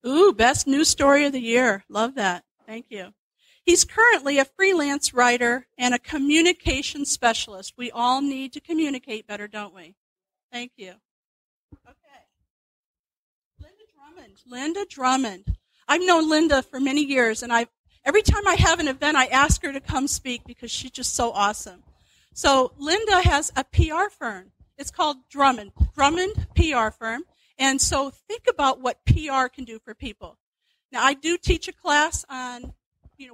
Ooh, best news story of the year. Love that. Thank you. He's currently a freelance writer and a communication specialist. We all need to communicate better, don't we? Thank you. Okay. Linda Drummond. I've known Linda for many years, and every time I have an event, I ask her to come speak because she's just so awesome. So Linda has a PR firm. It's called Drummond PR firm. And so think about what PR can do for people. Now, I do teach a class on,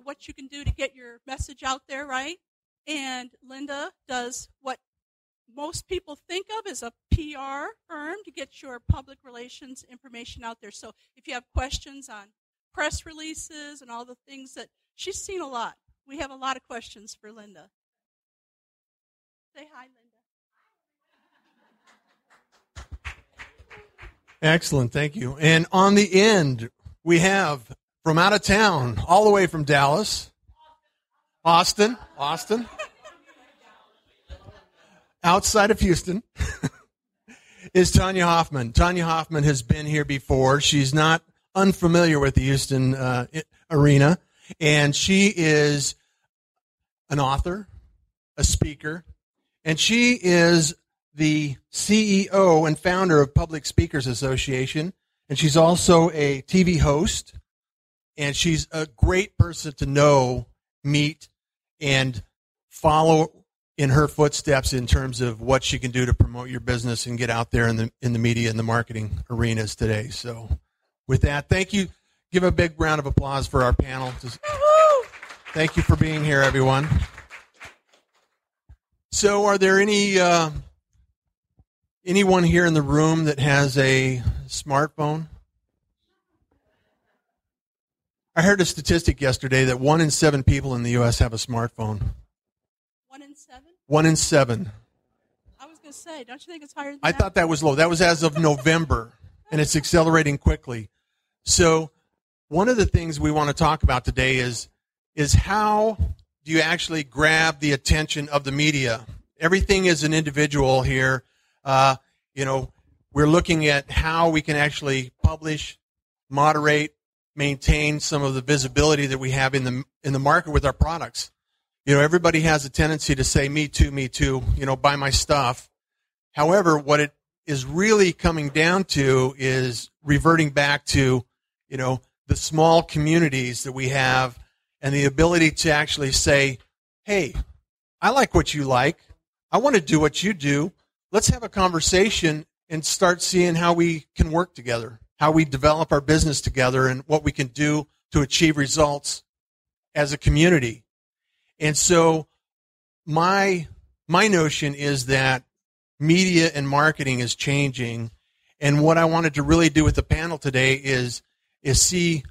what you can do to get your message out there, right? And Linda does what most people think of as a PR firm to get your public relations information out there. So if you have questions on press releases and all the things that she's seen a lot, we have a lot of questions for Linda. Say hi, Linda. Excellent, thank you. And on the end, we have from out of town, all the way from Dallas, Austin, outside of Houston, is Tonya Hofmann. Tonya Hofmann has been here before. She's not unfamiliar with the Houston arena, and she is an author, a speaker, and she is the CEO and founder of Public Speakers Association, and she's also a TV host, and she's a great person to know, meet, and follow in her footsteps in terms of what she can do to promote your business and get out there in the media and the marketing arenas today. So with that, thank you. Give a big round of applause for our panel. Thank you for being here, everyone. So are there anyone here in the room that has a smartphone? I heard a statistic yesterday that 1 in 7 people in the U.S. have a smartphone. 1 in 7? 1 in 7. I was going to say, don't you think it's higher than I that? thought that was low. That was as of November, and it's accelerating quickly. So one of the things we want to talk about today is how do you actually grab the attention of the media? Everything is an individual here. We're looking at how we can actually publish, moderate, maintain some of the visibility that we have in the market with our products. Everybody has a tendency to say, me too, buy my stuff. However, what it is really coming down to is reverting back to, the small communities that we have and the ability to actually say, hey, I like what you like. I want to do what you do. Let's have a conversation and start seeing how we can work together, how we develop our business together, and what we can do to achieve results as a community. And so my notion is that media and marketing is changing. And what I wanted to really do with the panel today is see,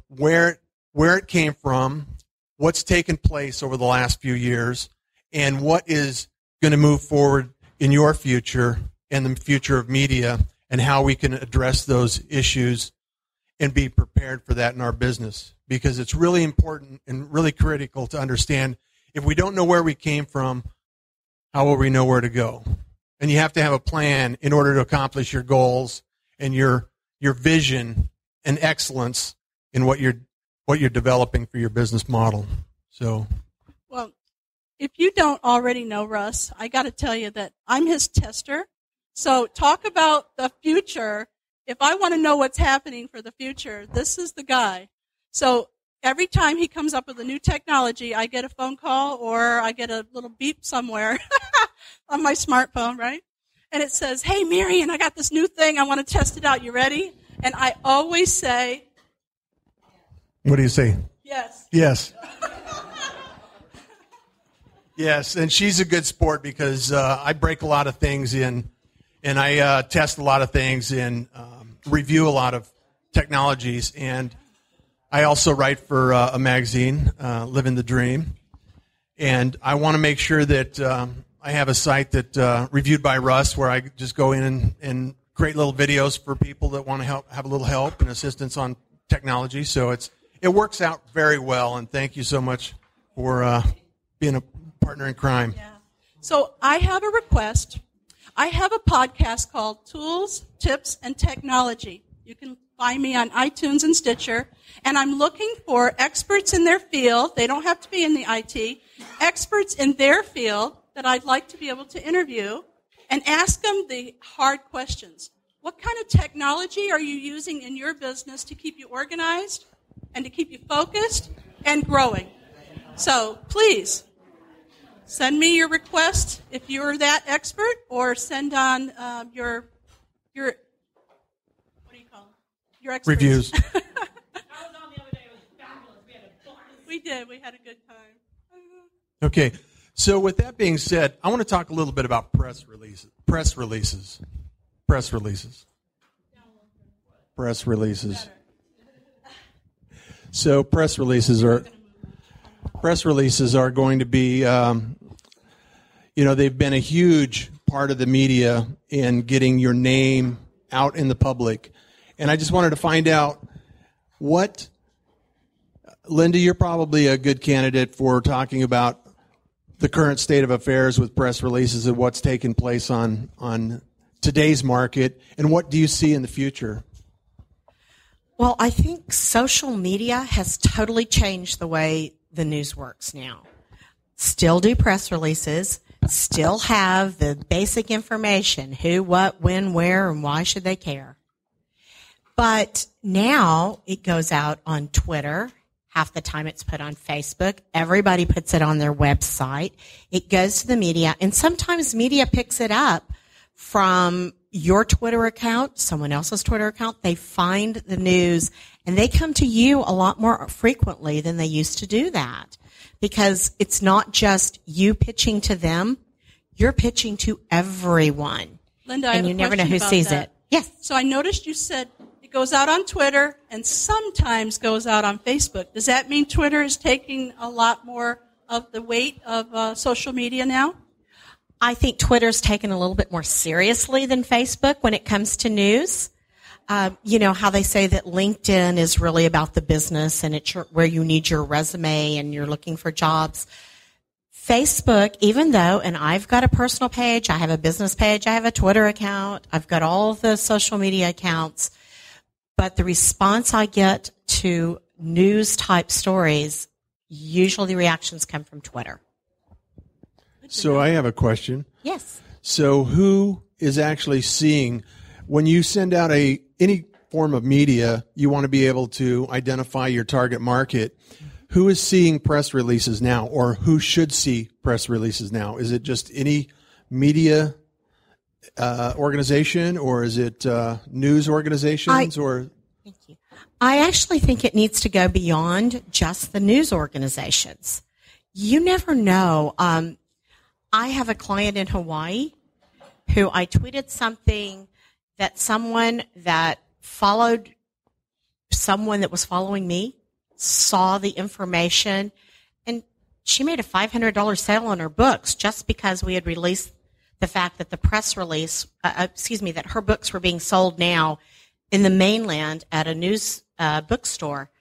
where it came from, what's taken place over the last few years, and what is going to move forward in your future and the future of media, and how we can address those issues and be prepared for that in our business. Because it's really important and really critical to understand, if we don't know where we came from, how will we know where to go? And you have to have a plan in order to accomplish your goals and your vision and excellence in what you're developing for your business model. So, well, if you don't already know Russ, I got to tell you that I'm his tester. So talk about the future. If I want to know what's happening for the future, this is the guy. So every time he comes up with a new technology, I get a phone call or I get a little beep somewhere on my smartphone, right? And it says, hey, Marion, I got this new thing. I want to test it out. You ready? And I always say, what do you say? Yes. Yes. Yes, and she's a good sport because I break a lot of things in, and I test a lot of things and review a lot of technologies. And I also write for a magazine, Living the Dream. And I want to make sure that I have a site that reviewed by Russ, where I just go in and create little videos for people that want to have a little help and assistance on technology. So it works out very well. And thank you so much for being a partner in crime. Yeah. So I have a request. I have a podcast called Tools, Tips, and Technology. You can find me on iTunes and Stitcher. And I'm looking for experts in their field. They don't have to be in the IT. Experts in their field that I'd like to be able to interview and ask them the hard questions. What kind of technology are you using in your business to keep you organized and to keep you focused and growing? So please send me your request if you're that expert, or send on your what do you call them? Your experts. Reviews. I was on the other day. It was fabulous. We had a blast. We did. We had a good time. Okay. So with that being said, I want to talk a little bit about press releases. So press releases are going to be, they've been a huge part of the media in getting your name out in the public. And I just wanted to find out Linda, you're probably a good candidate for talking about the current state of affairs with press releases and what's taking place on today's market, and what do you see in the future? Well, I think social media has totally changed the way the news works now. Still do press releases, still have the basic information, who, what, when, where, and why should they care. But now it goes out on Twitter. Half the time it's put on Facebook. Everybody puts it on their website. It goes to the media, and sometimes media picks it up from your Twitter account, someone else's Twitter account. They find the news, and they come to you a lot more frequently than they used to do that, because it's not just you pitching to them. You're pitching to everyone. Linda, and you never know who sees it. Yes. So I noticed you said it goes out on Twitter and sometimes goes out on Facebook. Does that mean Twitter is taking a lot more of the weight of social media now? I think Twitter's taken a little bit more seriously than Facebook when it comes to news. You know how they say that LinkedIn is really about the business and it's where you need your resume and you're looking for jobs. Facebook, even though, and I've got a personal page, I have a business page, I have a Twitter account, I've got all the social media accounts, but the response I get to news-type stories, usually the reactions come from Twitter. So I have a question. Yes. So who is actually seeing, when you send out any form of media, you want to be able to identify your target market. Who is seeing press releases now, or who should see press releases now? Is it just any media organization, or is it news organizations? Thank you. I actually think it needs to go beyond just the news organizations. You never know. I have a client in Hawaii who I tweeted something that someone that followed someone that was following me saw the information, and she made a $500 sale on her books just because we had released the fact that the press release, that her books were being sold now in the mainland at a news bookstore.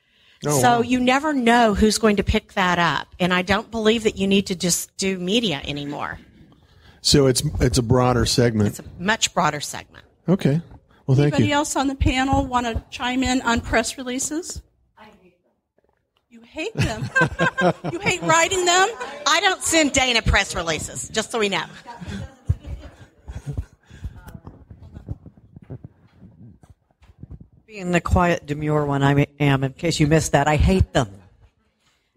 Oh, so wow. You never know who's going to pick that up, and I don't believe that you need to just do media anymore. So it's a broader segment. It's a much broader segment. Okay. Well, thank Anybody you. else on the panel want to chime in on press releases? I hate them. You hate them? You hate writing them? I don't send Dayna press releases, just so we know. Being the quiet, demure one I am, in case you missed that, I hate them.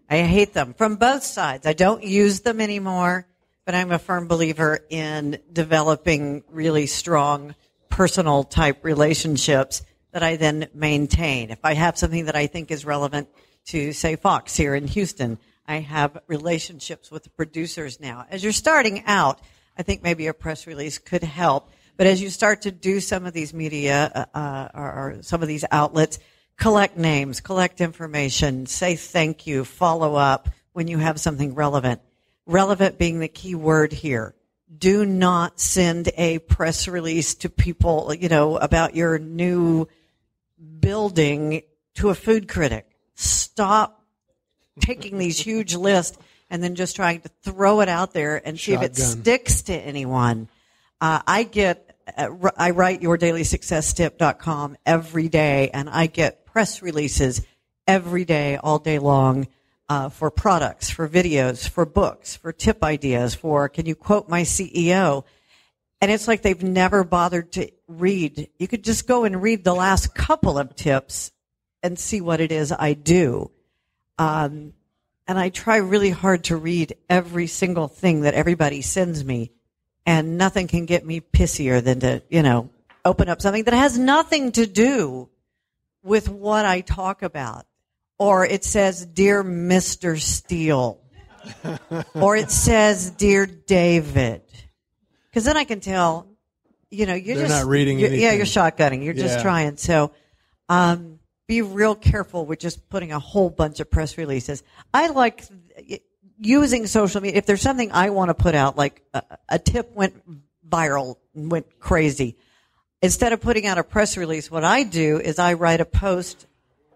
I hate them from both sides. I don't use them anymore, but I'm a firm believer in developing really strong personal type relationships that I then maintain. If I have something that I think is relevant to, say, Fox here in Houston, I have relationships with the producers now. As you're starting out, I think maybe a press release could help. But as you start to do some of these media or some of these outlets, collect names, collect information, say thank you, follow up when you have something relevant. Relevant being the key word here. Do not send a press release to people, about your new building to a food critic. Stop taking these huge lists and then just trying to throw it out there and see if it sticks to anyone. I get I write yourdailysuccesstip.com every day, and I get press releases every day, all day long, for products, for videos, for books, for tip ideas, for can you quote my CEO? And it's like they've never bothered to read. You could just go and read the last couple of tips and see what it is I do. And I try really hard to read every single thing that everybody sends me. And nothing can get me pissier than to, open up something that has nothing to do with what I talk about. Or it says, Dear Mr. Steele. Or it says, Dear David. Because then I can tell, you're They're not reading anything. Yeah, you're shotgunning. You're just trying. So be real careful with just putting a whole bunch of press releases. I like using social media. If there's something I want to put out, like a tip went viral, went crazy, instead of putting out a press release, what I do is I write a post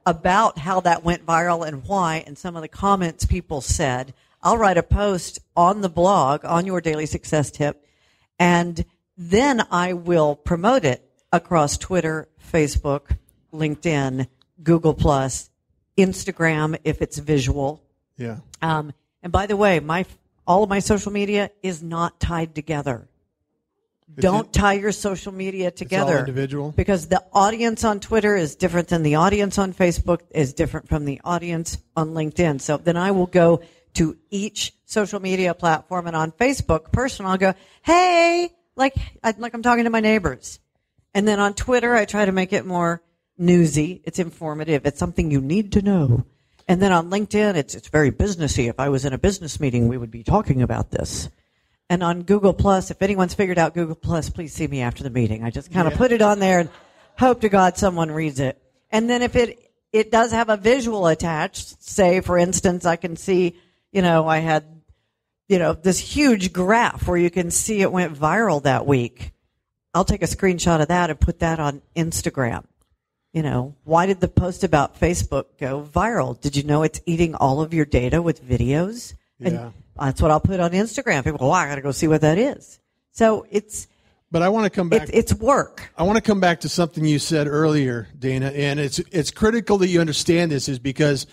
about how that went viral and why, and some of the comments people said. I'll write a post on the blog, on Your Daily Success Tip, and then I will promote it across Twitter, Facebook, LinkedIn, Google+, Instagram if it's visual. Yeah. And by the way, all of my social media is not tied together. Don't tie your social media together. It's all individual? Because the audience on Twitter is different than the audience on Facebook, is different from the audience on LinkedIn. So then I will go to each social media platform, and on Facebook, personal, I'll go, hey, like I'm talking to my neighbors. And then on Twitter, I try to make it more newsy. It's informative. It's something you need to know. And then on LinkedIn, it's very businessy. If I was in a business meeting, we would be talking about this. And on Google+, if anyone's figured out Google+, please see me after the meeting. I just kind of put it on there and hope to God someone reads it. And then if it does have a visual attached, say, for instance, I can see, I had, this huge graph where you can see it went viral that week. I'll take a screenshot of that and put that on Instagram. Why did the post about Facebook go viral? Did you know it's eating all of your data with videos? Yeah. And that's what I'll put on Instagram. People go, I got to go see what that is. So But I want to come back. It's work. I want to come back to something you said earlier, Dayna, and it's critical that you understand this, is because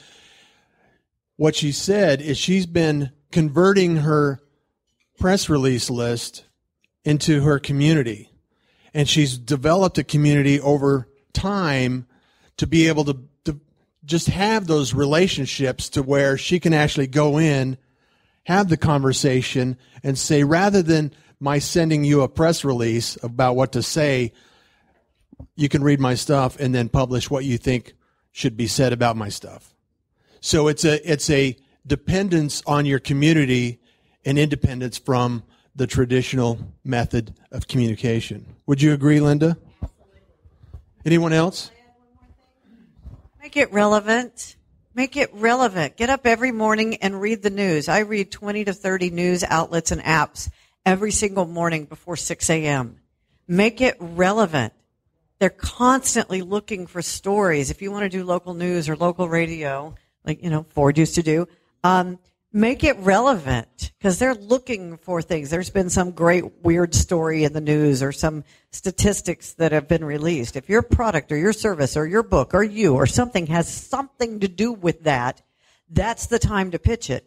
what she said is she's been converting her press release list into her community, and she's developed a community over time to be able to just have those relationships to where she can actually go in, have the conversation, and say, rather than my sending you a press release about what to say, you can read my stuff and then publish what you think should be said about my stuff. So it's a dependence on your community and independence from the traditional method of communication. Would you agree, Linda? Anyone else? Make it relevant. Make it relevant. Get up every morning and read the news. I read 20 to 30 news outlets and apps every single morning before 6 a.m. Make it relevant. They're constantly looking for stories. If you want to do local news or local radio, like, Ford used to do, make it relevant, because they're looking for things. There's been some great weird story in the news or some statistics that have been released. If your product or your service or your book or you or something has something to do with that, that's the time to pitch it.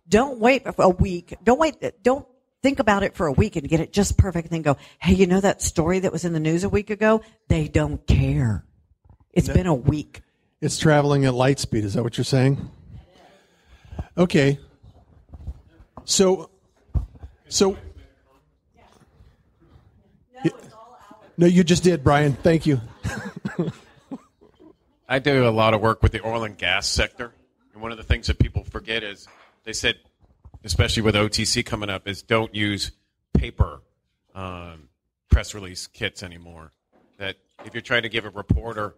Don't wait for a week. Don't think about it for a week and get it just perfect and then go, hey, that story that was in the news a week ago? They don't care. It's been a week. It's traveling at light speed. Is that what you're saying? Okay. So. No, you just did, Brian. Thank you. I do a lot of work with the oil and gas sector, and one of the things that people forget is they said, especially with OTC coming up, is don't use paper press release kits anymore. That if you're trying to give a reporter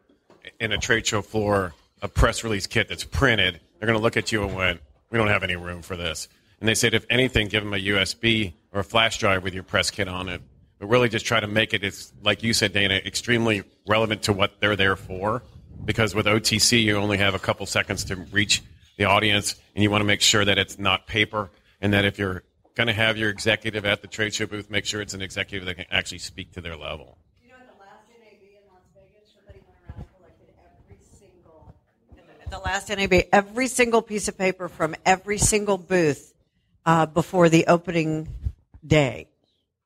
in a trade show floor a press release kit that's printed, they're going to look at you and went, we don't have any room for this. And they said, if anything, give them a USB or a flash drive with your press kit on it. But really just try to make it, it's, like you said, Dayna, extremely relevant to what they're there for. Because with OTC, you only have a couple seconds to reach the audience, and you want to make sure that it's not paper, and that if you're going to have your executive at the trade show booth, make sure it's an executive that can actually speak to their level. You know, at the last NAB in Las Vegas, somebody went around and collected the last NAB, every single piece of paper from every single booth before the opening day,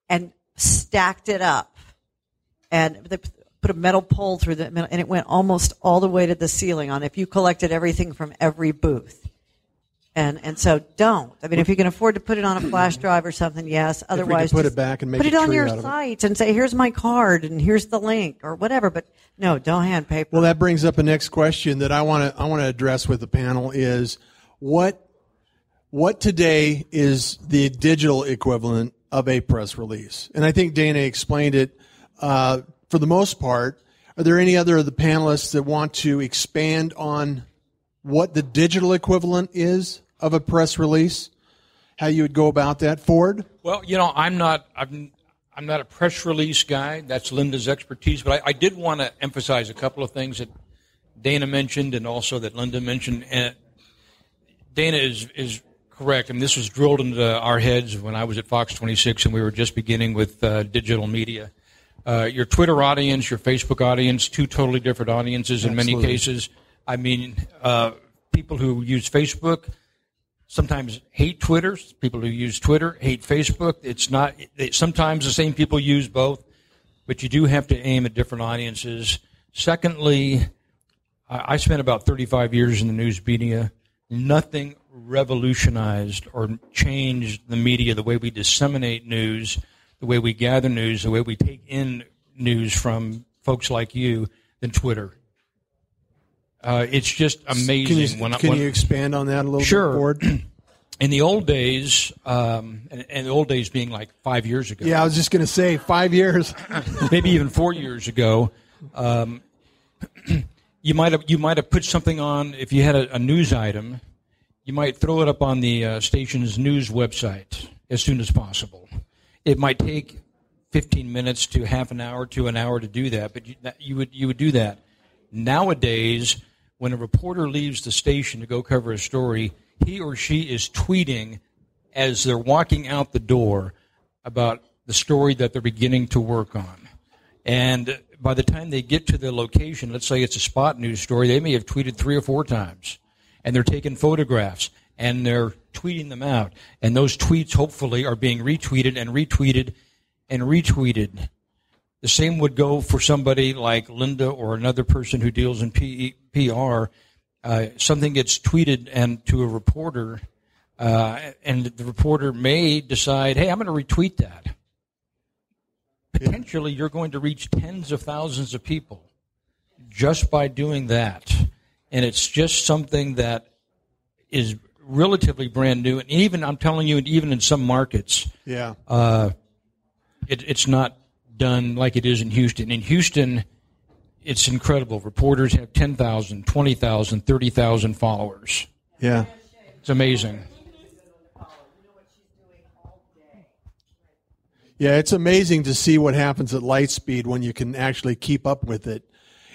and stacked it up. And they put a metal pole through the middle, and it went almost all the way to the ceiling on if you collected everything from every booth. And so don't. I mean, if you can afford to put it on a flash drive or something, yes. Otherwise, if we could put it back and make put it a on tree your out of it. site and say, here's my card and here's the link or whatever. But no, don't hand paper. Well, that brings up a next question that I want to address with the panel is what today is the digital equivalent of a press release? And I think Dayna explained it for the most part. Are there any other of the panelists that want to expand on what the digital equivalent is of a press release? How you would go about that? Ford? Well, I'm not a press release guy. That's Linda's expertise. But I did want to emphasize a couple of things that Dayna mentioned and also that Linda mentioned. And Dayna is correct. And this was drilled into our heads when I was at Fox 26 and we were just beginning with digital media. Your Twitter audience, your Facebook audience, two totally different audiences in many cases. I mean, people who use Facebook sometimes hate Twitter. People who use Twitter hate Facebook. It's not. Sometimes the same people use both, but you do have to aim at different audiences. Secondly, I spent about 35 years in the news media. Nothing revolutionized or changed the media, the way we disseminate news, the way we gather news, the way we take in news from folks like you than Twitter. It's just amazing. Can you expand on that a little bit, Ford? In the old days, and the old days being like 5 years ago. Yeah, I was just going to say 5 years. Maybe even 4 years ago. You might have put something on, if you had a news item, you might throw it up on the station's news website as soon as possible. It might take 15 minutes to half an hour to an hour to do that, but you would do that. Nowadays, when a reporter leaves the station to go cover a story, he or she is tweeting as they're walking out the door about the story that they're beginning to work on. And by the time they get to the location, let's say it's a spot news story, they may have tweeted 3 or 4 times. And they're taking photographs, and they're tweeting them out. And those tweets, hopefully, are being retweeted and retweeted and retweeted. The same would go for somebody like Linda or another person who deals in PR. Something gets tweeted and to a reporter, and the reporter may decide, hey, I'm going to retweet that. Potentially, you're going to reach tens of thousands of people just by doing that. And it's just something that is relatively brand new. And even, I'm telling you, even in some markets, it's not done like it is in Houston. In Houston, it's incredible. Reporters have 10,000, 20,000, 30,000 followers. Yeah. It's amazing. Yeah, it's amazing to see what happens at light speed when you can actually keep up with it.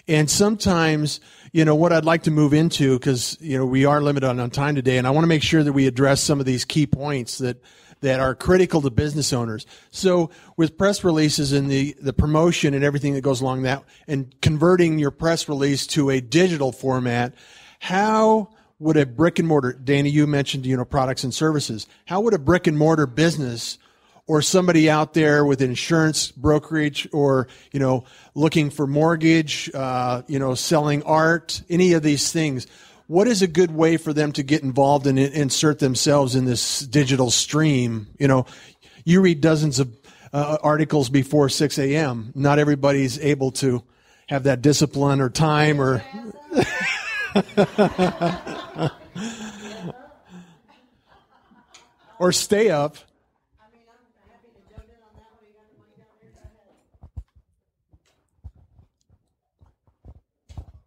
And sometimes, what I'd like to move into, because, we are limited on time today, and I want to make sure that we address some of these key points that are critical to business owners. So with press releases and the promotion and everything that goes along that, and converting your press release to a digital format, how would a brick and mortar, Dayna, you mentioned, products and services, how would a brick and mortar business or somebody out there with insurance brokerage or, looking for mortgage, selling art, any of these things, what is a good way for them to get involved and insert themselves in this digital stream? You read dozens of articles before 6 a.m. Not everybody's able to have that discipline or time or... or stay up.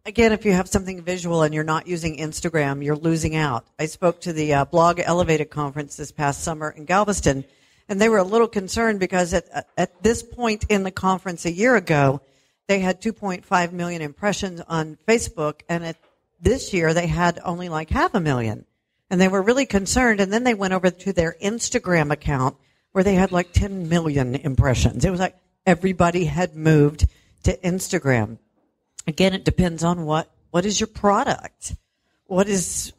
Again, if you have something visual and you're not using Instagram, you're losing out. I spoke to the Blog Elevated conference this past summer in Galveston, and they were a little concerned because at this point in the conference a year ago, they had 2.5 million impressions on Facebook, and this year they had only like 500,000. And they were really concerned. And then they went over to their Instagram account where they had like 10 million impressions. It was like everybody had moved to Instagram. Again, it depends on what is your product? Who is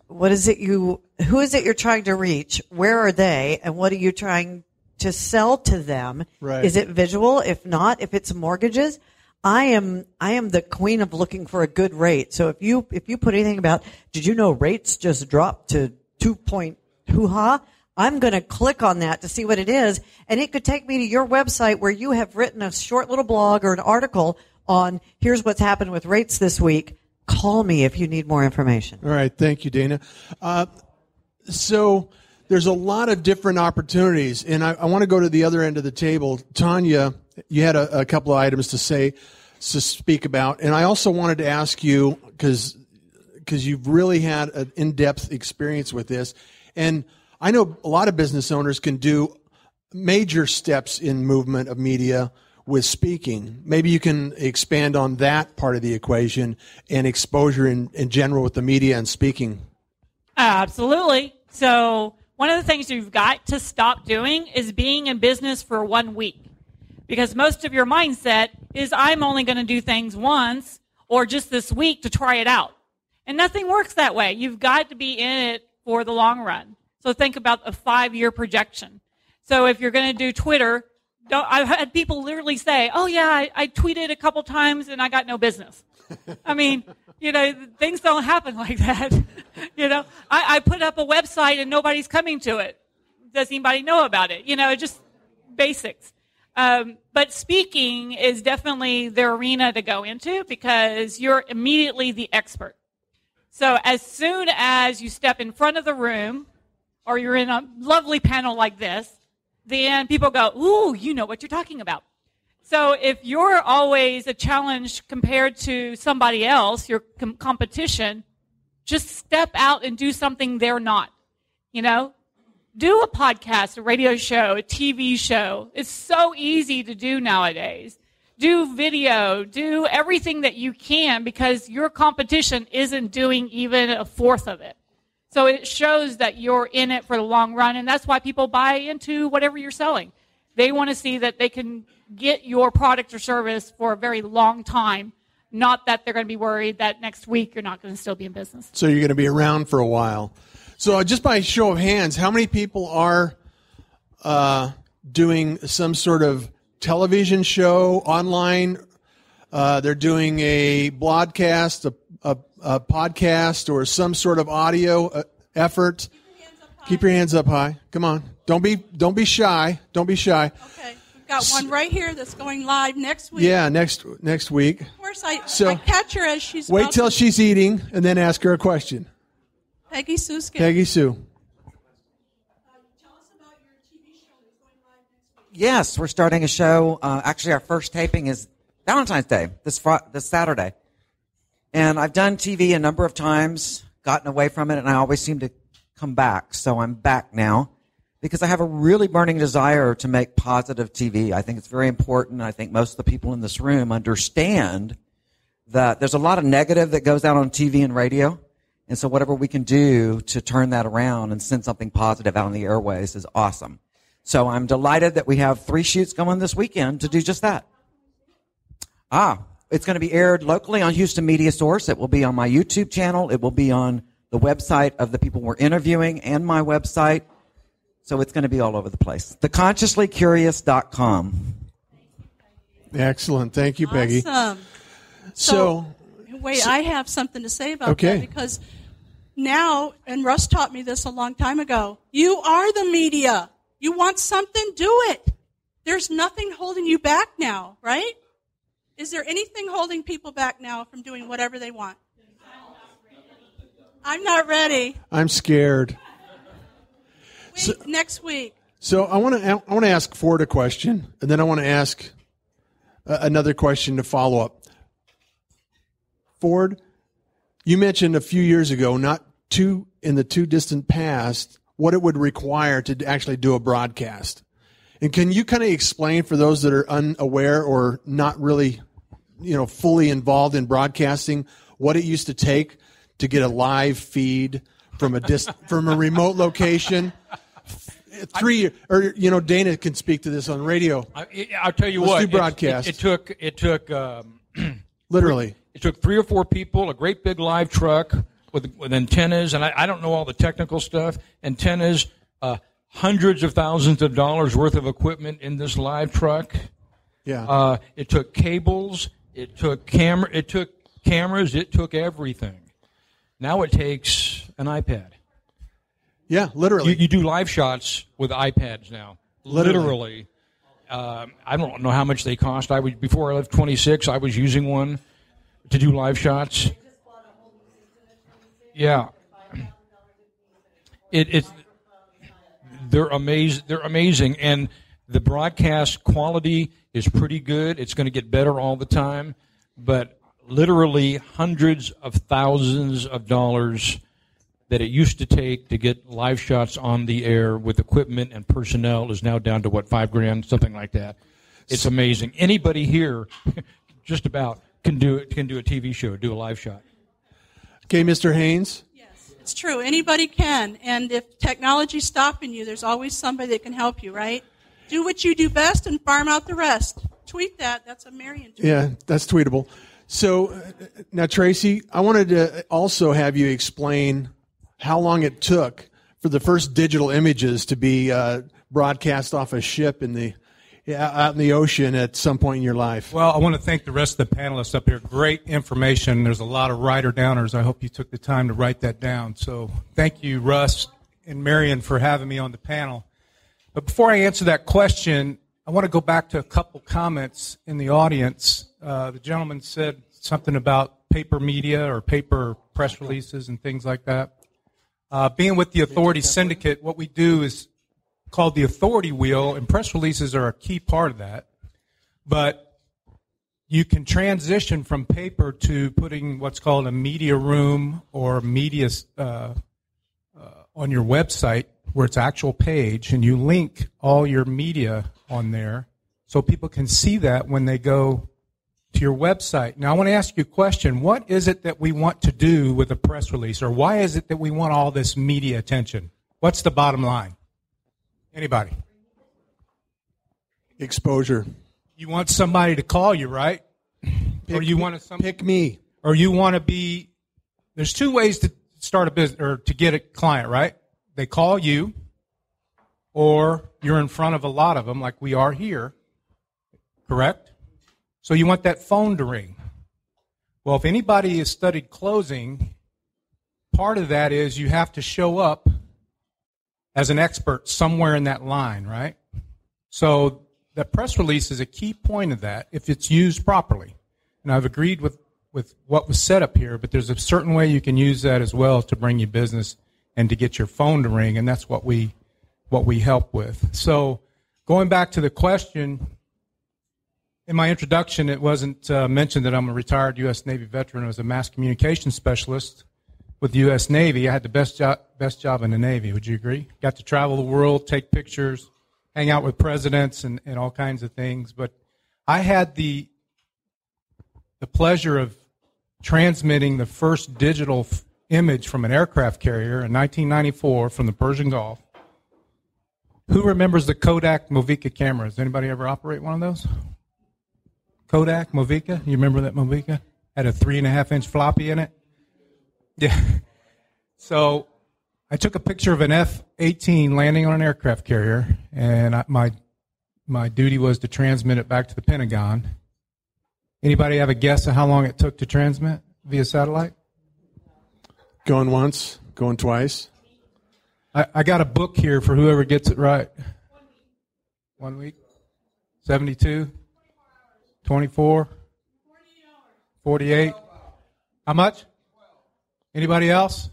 it you're trying to reach? Where are they? And what are you trying to sell to them? Right. Is it visual? If not, if it's mortgages, I am the queen of looking for a good rate. So if you put anything about, did you know rates just dropped to 2 hoo-ha? I'm going to click on that to see what it is. And it could take me to your website where you have written a short little blog or an article on here's what's happened with rates this week. Call me if you need more information. All right. Thank you, Dayna. So there's a lot of different opportunities, and I want to go to the other end of the table. Tonya, you had a couple of items to speak about, and I also wanted to ask you, because you've really had an in-depth experience with this, and I know a lot of business owners can do major steps in movement of media with speaking. Maybe you can expand on that part of the equation and exposure in general with the media and speaking. Absolutely. So one of the things you've got to stop doing is being in business for 1 week. Because most of your mindset is, I'm only going to do things once or just this week to try it out. And nothing works that way. You've got to be in it for the long run. So think about a 5-year projection. So if you're going to do Twitter, I've had people literally say, oh, yeah, I tweeted a couple times and I got no business. I mean, things don't happen like that. I put up a website and nobody's coming to it. Does anybody know about it? Just basics. But speaking is definitely the arena to go into because you're immediately the expert. So as soon as you step in front of the room or you're in a lovely panel like this, then people go, ooh, you know what you're talking about. So if you're always a challenge compared to somebody else, your competition, just step out and do something they're not. Do a podcast, a radio show, a TV show. It's so easy to do nowadays. Do video, do everything that you can because your competition isn't doing even a fourth of it. So it shows that you're in it for the long run, and that's why people buy into whatever you're selling. They want to see that they can get your product or service for a very long time, not that they're going to be worried that next week you're not going to still be in business. So you're going to be around for a while. So just by show of hands, how many people are doing some sort of television show online? They're doing a broadcast, a podcast, or some sort of audio effort. Keep your hands up high. Come on. Don't be shy. Don't be shy. Okay. We've got one right here that's going live next week. Yeah, next week. Of course, I catch her as she's wait till she's eating and then ask her a question. Peggy Sue Skip. Peggy Sue. Tell us about your TV show that's going live next week. Yes, we're starting a show. Actually, our first taping is Valentine's Day, this Saturday. And I've done TV a number of times, gotten away from it, and I always seem to come back. So I'm back now because I have a really burning desire to make positive TV. I think it's very important. I think most of the people in this room understand that there's a lot of negative that goes out on TV and radio. And so whatever we can do to turn that around and send something positive out on the airways is awesome. So I'm delighted that we have 3 shoots going this weekend to do just that. It's going to be aired locally on Houston Media Source. It will be on my YouTube channel. It will be on the website of the people we're interviewing and my website. So it's going to be all over the place. TheConsciouslyCurious.com. Excellent. Thank you, Peggy. Awesome. Wait, I have something to say about that because now, and Russ taught me this a long time ago, you are the media. You want something, do it. There's nothing holding you back now, right? Is there anything holding people back now from doing whatever they want? I'm not ready. I'm scared. Next week. So I want to ask Ford a question, and then I want to ask another question to follow up. Ford, you mentioned a few years ago, not in the too distant past, what it would require to actually do a broadcast. And can you kind of explain for those that are unaware or not really, fully involved in broadcasting, what it used to take to get a live feed from a remote location. 3 years, or Dayna can speak to this on radio. I'll tell you Let's what. do broadcast. It took literally. It took 3 or 4 people, a great big live truck with antennas, and I don't know all the technical stuff. Antennas, hundreds of thousands of dollars worth of equipment in this live truck. Yeah. It took cables. It took cameras. It took everything. Now it takes an iPad. Yeah, literally. You do live shots with iPads now. Literally. I don't know how much they cost. Before I left 26, I was using one to do live shots. Yeah. They're amazing, and the broadcast quality is pretty good. It's going to get better all the time, but literally hundreds of thousands of dollars that it used to take to get live shots on the air with equipment and personnel is now down to $5,000, something like that. It's amazing. Anybody here, just about, can do a TV show, do a live shot. Okay, Mr. Haynes. Yes, it's true. Anybody can. And if technology's stopping you, there's always somebody that can help you, right? Do what you do best and farm out the rest. Tweet that. That's a Marion tweet. Yeah, that's tweetable. So now, Tracy, I wanted to also have you explain how long it took for the first digital images to be broadcast off a ship out in the ocean at some point in your life. Well, I want to thank the rest of the panelists up here. Great information. There's a lot of writer-downers. I hope you took the time to write that down. So thank you, Russ and Marion, for having me on the panel. But before I answer that question, I want to go back to a couple comments in the audience. The gentleman said something about paper media or paper press releases and things like that. Being with the Authority Syndicate, what we do is called the Authority Wheel, and press releases are a key part of that. But you can transition from paper to putting what's called a media room or media on your website where it's actual page, and you link all your media on there so people can see that when they go to your website. Now, I want to ask you a question. What is it that we want to do with a press release, or why is it that we want all this media attention? What's the bottom line? Anybody? Exposure. You want somebody to call you, right? Or you want to pick me. Or you want to be. There's 2 ways to start a business or to get a client, right? They call you, or you're in front of a lot of them, like we are here. Correct? So you want that phone to ring. Well, if anybody has studied closing, part of that is you have to show up as an expert somewhere in that line, right? So the press release is a key point of that if it's used properly. And I've agreed with what was set up here, but there's a certain way you can use that as well to bring you business and to get your phone to ring, and that's what we help with. So going back to the question, in my introduction, it wasn't mentioned that I'm a retired U.S. Navy veteran. I was a mass communications specialist with the U.S. Navy. I had the best job in the Navy. Would you agree? Got to travel the world, take pictures, hang out with presidents and all kinds of things. But I had the pleasure of transmitting the first digital image from an aircraft carrier in 1994 from the Persian Gulf. Who remembers the Kodak Movica cameras? Anybody ever operate one of those? Kodak Movica? You remember that Movica? Had a 3.5-inch floppy in it? Yeah. So I took a picture of an F-18 landing on an aircraft carrier, and my duty was to transmit it back to the Pentagon. Anybody have a guess of how long it took to transmit via satellite? Going once, going twice. I got a book here for whoever gets it right. 1 week? 72? 24? 48? How much? Anybody else?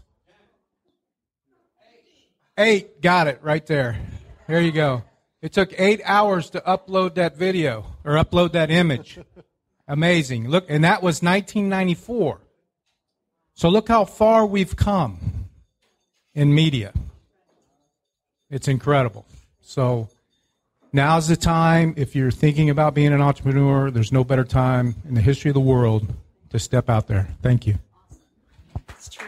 8. Got it right there. There you go. It took 8 hours to upload that video or upload that image. Amazing. Look, and that was 1994. So look how far we've come in media. It's incredible. So now's the time, if you're thinking about being an entrepreneur, there's no better time in the history of the world to step out there. Thank you. It's true.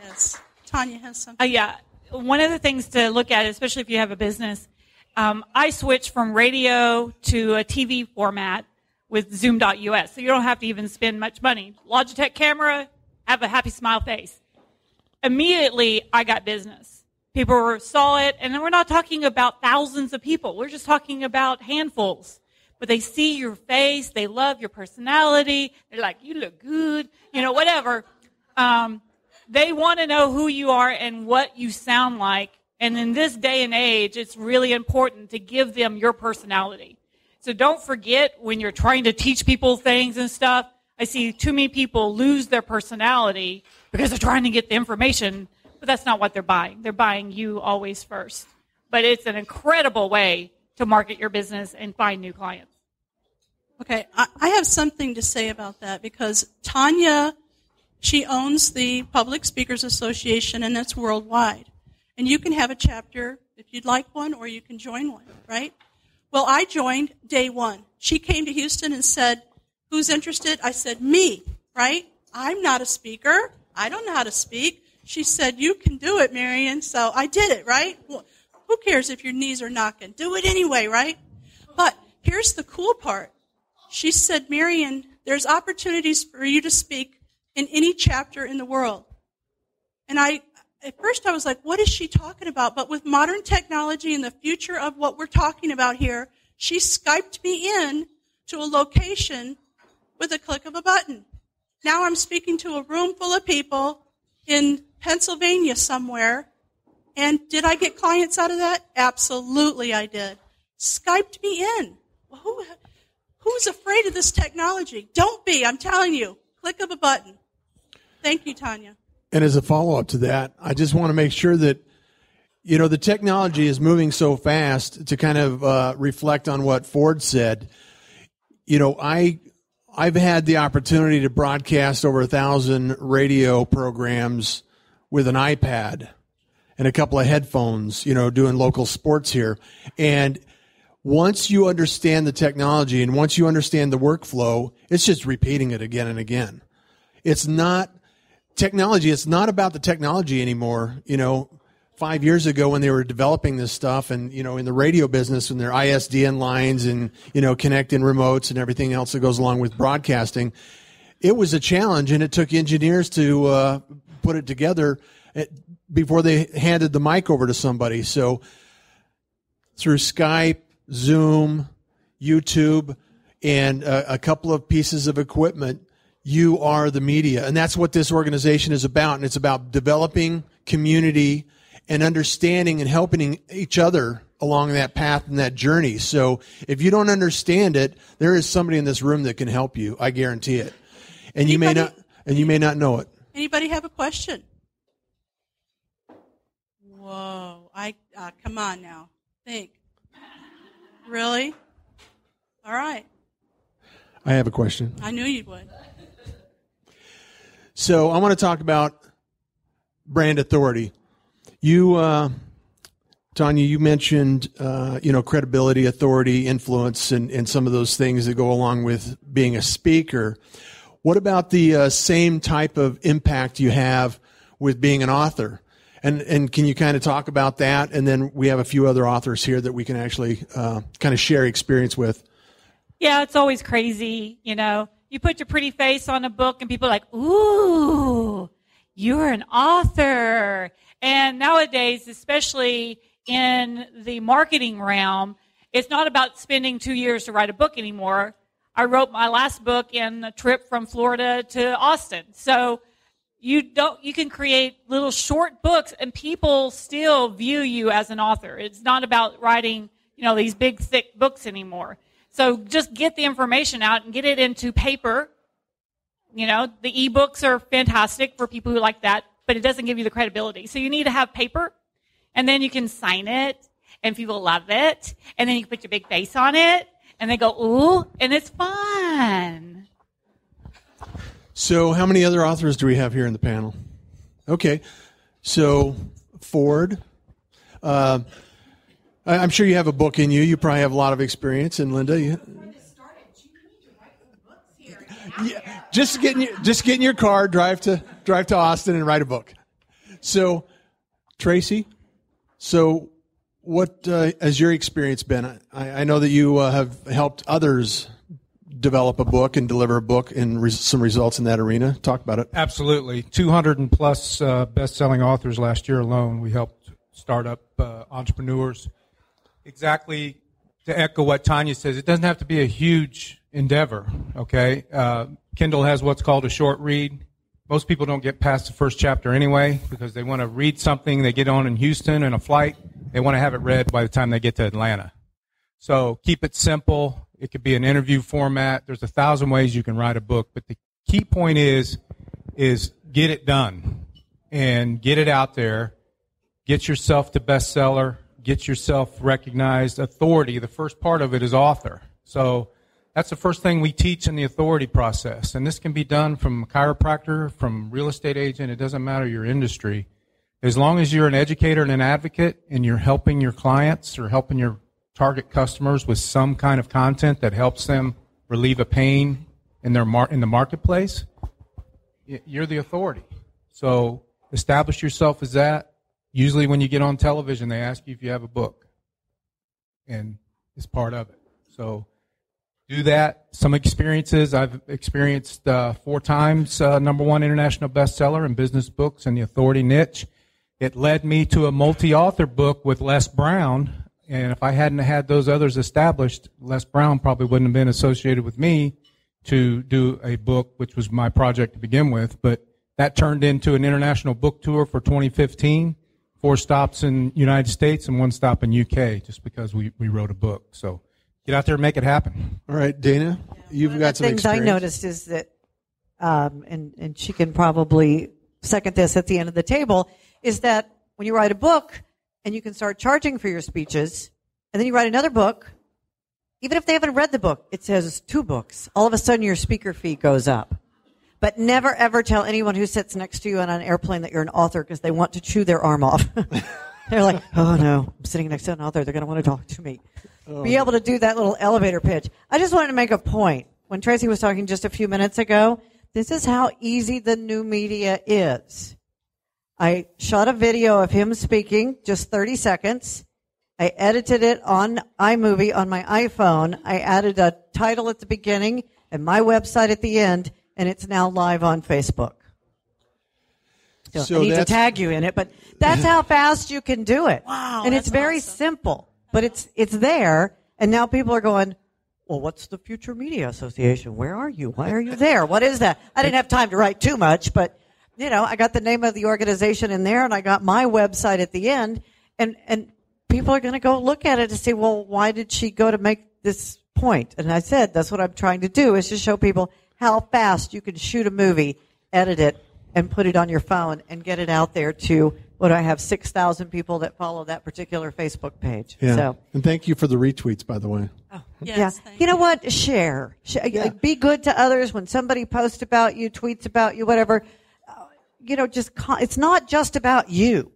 Yes. Tonya has something. Yeah. One of the things to look at, especially if you have a business, I switched from radio to a TV format with Zoom.us, so you don't have to even spend much money. Logitech camera, have a happy smile face. Immediately, I got business. People saw it, and then we're not talking about thousands of people. We're just talking about handfuls. But they see your face, they love your personality, they're like, you look good, whatever. They want to know who you are and what you sound like. And in this day and age, it's really important to give them your personality. So don't forget when you're trying to teach people things and stuff, I see too many people lose their personality because they're trying to get the information, but that's not what they're buying. They're buying you always first. But it's an incredible way to market your business and find new clients. Okay, I have something to say about that because Tonya, she owns the Public Speakers Association, and it's worldwide. And you can have a chapter if you'd like one, or you can join one, right? Well, I joined day one. She came to Houston and said, who's interested? I said, me, right? I'm not a speaker. I don't know how to speak. She said, you can do it, Marion. So I did it, right? Well, who cares if your knees are knocking? Do it anyway, right? But here's the cool part. She said, Marion, there's opportunities for you to speak in any chapter in the world. And at first I was like, what is she talking about? But with modern technology and the future of what we're talking about here, she Skyped me in to a location with a click of a button. Now I'm speaking to a room full of people in Pennsylvania somewhere. And did I get clients out of that? Absolutely I did. Skyped me in. Well, who's afraid of this technology? Don't be, I'm telling you. Click of a button. Thank you, Tonya. And as a follow-up to that, I just want to make sure that, the technology is moving so fast to kind of reflect on what Ford said. I've had the opportunity to broadcast over 1,000 radio programs with an iPad and a couple of headphones, doing local sports here. And once you understand the technology and once you understand the workflow, it's just repeating it again and again. It's not technology. It's not about the technology anymore. 5 years ago when they were developing this stuff and, in the radio business and their ISDN lines and, connecting remotes and everything else that goes along with broadcasting, it was a challenge and it took engineers to put it together before they handed the mic over to somebody. So through Skype, Zoom, YouTube, and a couple of pieces of equipment, you are the media. And that's what this organization is about. And it's about developing community and understanding and helping each other along that path and that journey. So if you don't understand it, there is somebody in this room that can help you. I guarantee it. And you may not know it. Anybody have a question? Whoa. Come on now. Think. Really? All right. I have a question. I knew you would. So I want to talk about brand authority. You, Tonya, you mentioned, credibility, authority, influence, and some of those things that go along with being a speaker. What about the same type of impact you have with being an author? And can you kind of talk about that? And then we have a few other authors here that we can actually kind of share experience with. Yeah, it's always crazy, You put your pretty face on a book and people are like, ooh, you're an author. And nowadays, especially in the marketing realm, it's not about spending 2 years to write a book anymore. I wrote my last book in a trip from Florida to Austin. So you can create little short books and people still view you as an author. It's not about writing, these big, thick books anymore. So just get the information out and get it into paper. The ebooks are fantastic for people who like that, but it doesn't give you the credibility. So you need to have paper, and then you can sign it, and people love it, and then you can put your big face on it, and they go, ooh, and it's fun. So how many other authors do we have here in the panel? Okay. So Ford. I'm sure you have a book in you. You probably have a lot of experience. And Linda, just get in your car, drive to Austin, and write a book. So, Tracy, so what has your experience been? I know that you have helped others develop a book and deliver a book and some results in that arena. Talk about it. Absolutely. 200 and plus best-selling authors last year alone. We helped start up entrepreneurs. Exactly to echo what Tonya says, it doesn't have to be a huge endeavor, okay? Kindle has what's called a short read. Most people don't get past the first chapter anyway because they want to read something. They get on in Houston in a flight. They want to have it read by the time they get to Atlanta. So keep it simple. It could be an interview format. There's 1,000 ways you can write a book. But the key point is get it done and get it out there. Get yourself to bestseller. Get yourself recognized. Authority, the first part of it is author. So that's the first thing we teach in the authority process. And this can be done from a chiropractor, from real estate agent. It doesn't matter your industry. As long as you're an educator and an advocate and you're helping your clients or helping your target customers with some kind of content that helps them relieve a pain in the marketplace, you're the authority. So establish yourself as that. Usually when you get on television, they ask you if you have a book, and it's part of it. So do that. Some experiences, I've experienced 4 times #1 international bestseller in business books in the authority niche. It led me to a multi-author book with Les Brown. And if I hadn't had those others established, Les Brown probably wouldn't have been associated with me to do a book, which was my project to begin with. But that turned into an international book tour for 2015, 4 stops in United States and 1 stop in UK, just because we wrote a book. So get out there and make it happen. All right, Dayna, you've got some experience. Things I noticed is that, and she can probably second this at the end of the table, is that when you write a book, and you can start charging for your speeches, and then you write another book, even if they haven't read the book, it says 2 books. All of a sudden, your speaker fee goes up. But never, ever tell anyone who sits next to you on an airplane that you're an author because they want to chew their arm off. They're like, oh, no, I'm sitting next to an author. They're going to want to talk to me. Be able to do that little elevator pitch. I just wanted to make a point. When Tracy was talking just a few minutes ago, this is how easy the new media is. I shot a video of him speaking, just 30 seconds. I edited it on iMovie on my iPhone. I added a title at the beginning and my website at the end, and it's now live on Facebook. So I need to tag you in it, but that's how fast you can do it. Wow, and it's very simple, but it's there, and now people are going, well, what's the Future Media Association? Where are you? Why are you there? What is that? I didn't have time to write too much, but I got the name of the organization in there, and I got my website at the end, and people are going to go look at it to see, well, why did she go to make this point? And I said, that's what I'm trying to do, is to show people how fast you can shoot a movie, edit it, and put it on your phone and get it out there to, what I have, 6,000 people that follow that particular Facebook page. Yeah. So. And thank you for the retweets, by the way. Oh, yes, yeah. You know what? Share. Yeah. Be good to others. When somebody posts about you, tweets about you, whatever, it's not just about you.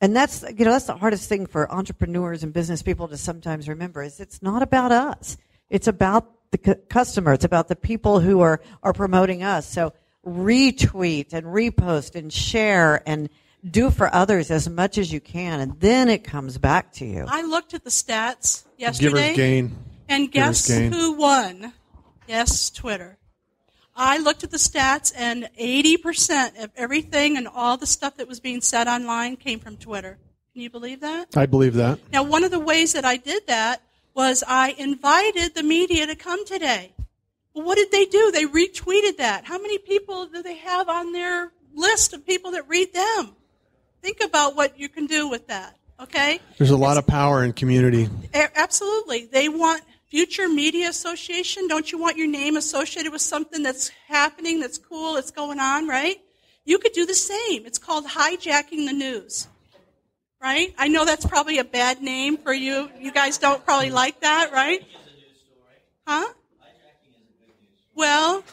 And that's the hardest thing for entrepreneurs and business people to sometimes remember, is it's not about us. It's about the customer. It's about the people who are promoting us. So retweet and repost and share and do for others as much as you can, and then it comes back to you. I looked at the stats yesterday. Giver's gain. And guess who won? Yes, Twitter. I looked at the stats, and 80% of everything and all the stuff that was being said online came from Twitter. Can you believe that? I believe that. Now, one of the ways that I did that was I invited the media to come today. Well, what did they do? They retweeted that. How many people do they have on their list of people that read them? Think about what you can do with that, okay? There's a lot of power in community. Absolutely. They want Future Media Association. Don't you want your name associated with something that's happening, that's cool, that's going on, right? You could do the same. It's called hijacking the news, right? I know that's probably a bad name for you. You guys don't probably like that, right? Huh? Well,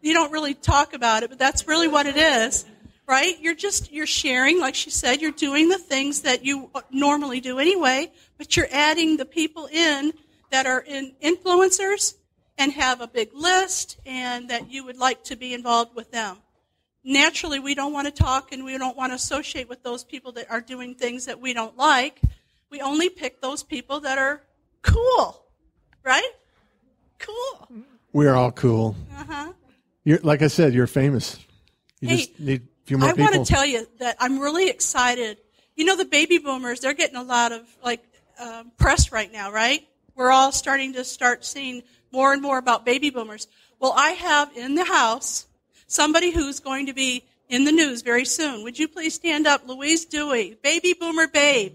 you don't really talk about it, but that's really what it is, right? You're sharing, like she said, you're doing the things that you normally do anyway, but you're adding the people in that are influencers and have a big list and that you would like to be involved with them. naturally we don't want to talk and we don't want to associate with those people that are doing things that we don't like. We only pick those people that are cool, right? Cool. We're all cool. Uh-huh. Like I said, you're famous. You just need a few more people. I want to tell you that I'm really excited. You know, the baby boomers, they're getting a lot of press right now, right? We're all starting to seeing more and more about baby boomers. Well, I have in the house somebody who's going to be in the news very soon. Would you please stand up? Louise Dewey, baby boomer babe.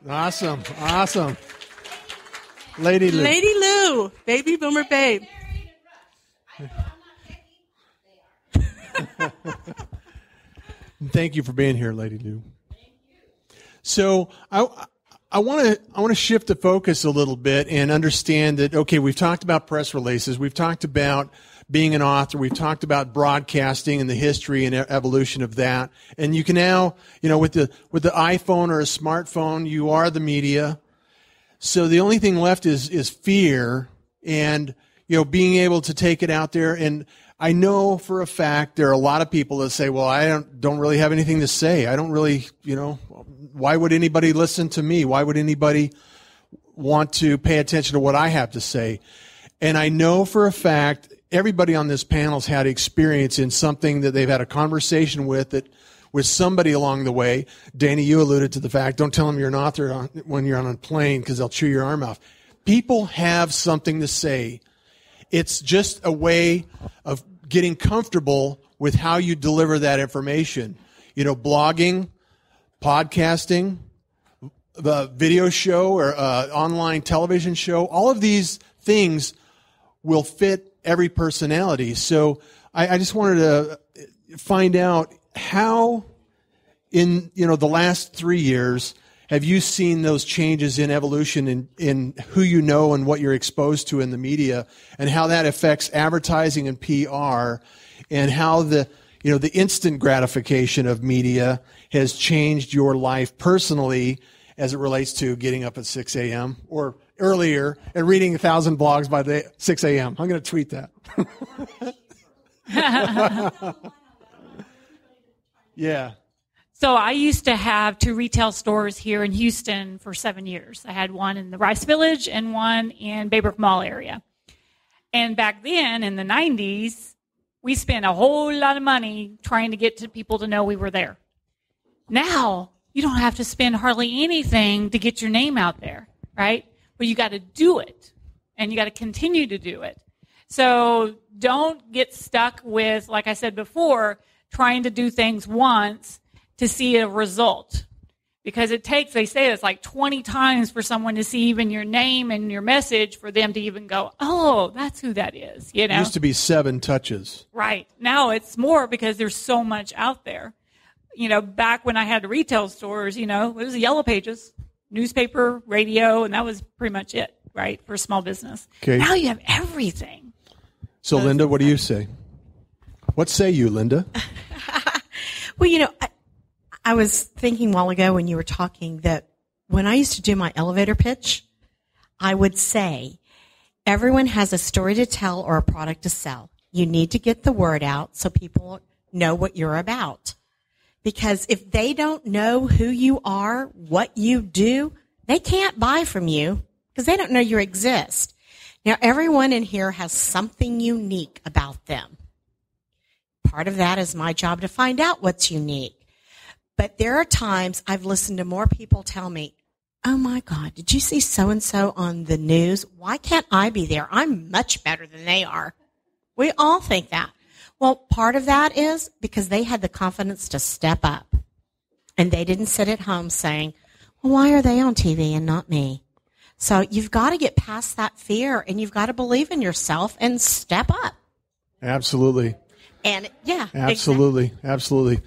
Awesome. Lady Lou. Lady Lou, baby boomer babe. Thank you for being here, Lady Lou. So I want to shift the focus a little bit and understand that, okay, we've talked about press releases, we've talked about being an author, we've talked about broadcasting and the history and evolution of that, and you can now, with the iPhone or a smartphone, you are the media. So the only thing left is fear and being able to take it out there. And I know for a fact there are a lot of people that say, well, I don't really have anything to say. I don't really, why would anybody listen to me? Why would anybody want to pay attention to what I have to say? And I know for a fact everybody on this panel's had experience in something that they've had a conversation with somebody along the way. Dayna, you alluded to the fact, don't tell them you're an author when you're on a plane because they'll chew your arm off. People have something to say. It's just a way of getting comfortable with how you deliver that information. Blogging, podcasting, the video show or online television show, all of these things will fit every personality. So I just wanted to find out how in the last 3 years have you seen those changes in evolution in who you know and what you're exposed to in the media, and how that affects advertising and PR, and how the instant gratification of media has changed your life personally as it relates to getting up at 6 a.m. or earlier and reading 1,000 blogs by 6 a.m. I'm going to tweet that. Yeah. So I used to have 2 retail stores here in Houston for 7 years. I had one in the Rice Village and one in Baybrook Mall area. And back then, in the 90s, we spent a whole lot of money trying to get to people to know we were there. Now, you don't have to spend hardly anything to get your name out there, right? But you got to do it, and you got to continue to do it. So don't get stuck with, like I said before, trying to do things once to see a result, because it takes, they say it's like 20 times for someone to see even your name and your message for them to even go, oh, that's who that is. It used to be 7 touches. Right. Now it's more because there's so much out there. Back when I had the retail stores, it was the yellow pages, newspaper, radio, and that was pretty much it, right, for a small business. Okay. Now you have everything. So Linda, what do you say? What say you, Linda? Well, I was thinking a while ago when you were talking that when I used to do my elevator pitch, I would say, everyone has a story to tell or a product to sell. You need to get the word out so people know what you're about. Because if they don't know who you are, what you do, they can't buy from you because they don't know you exist. Now, everyone in here has something unique about them. Part of that is my job to find out what's unique. But there are times I've listened to more people tell me, oh my God, did you see so-and-so on the news? Why can't I be there? I'm much better than they are. We all think that. Well, part of that is because they had the confidence to step up. And they didn't sit at home saying, well, why are they on TV and not me? So you've got to get past that fear, and you've got to believe in yourself and step up. Absolutely. And yeah. Absolutely. Exactly. Absolutely.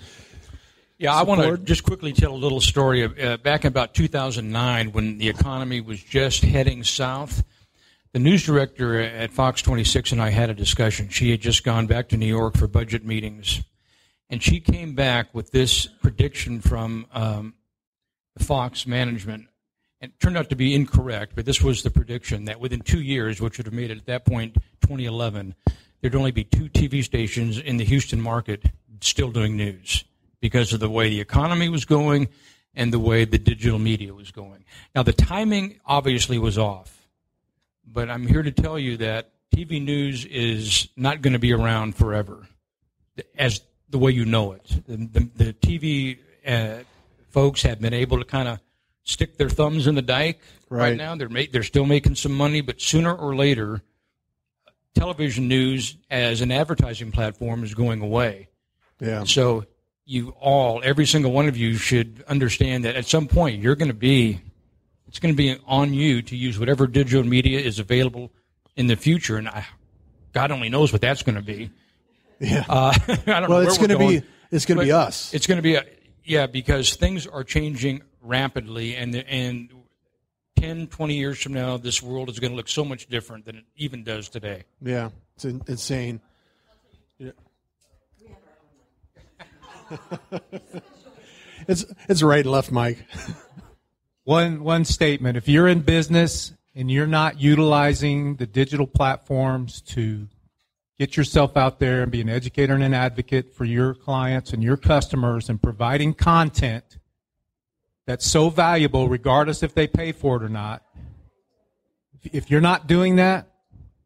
Yeah, I want to just quickly tell a little story. Back in about 2009, when the economy was just heading south, the news director at Fox 26 and I had a discussion. She had just gone back to New York for budget meetings, and she came back with this prediction from the Fox management. And it turned out to be incorrect, but this was the prediction, that within 2 years, which would have made it at that point 2011, there'd only be 2 TV stations in the Houston market still doing news because of the way the economy was going and the way the digital media was going. Now, the timing obviously was off, but I'm here to tell you that TV news is not going to be around forever as the way you know it. The TV folks have been able to kind of stick their thumbs in the dike right now. They're still making some money, but sooner or later, television news as an advertising platform is going away. Yeah. So every single one of you should understand that at some point it's going to be on you to use whatever digital media is available in the future. And God only knows what that's going to be. Yeah. I don't know. It's going to be us. It's going to be because things are changing rapidly, and 10, 20 years from now, this world is going to look so much different than it even does today. Yeah, it's insane. Yeah. It's right and left, Mike. One statement. If you're in business and you're not utilizing the digital platforms to get yourself out there and be an educator and an advocate for your clients and your customers and providing content that's so valuable regardless if they pay for it or not, if you're not doing that,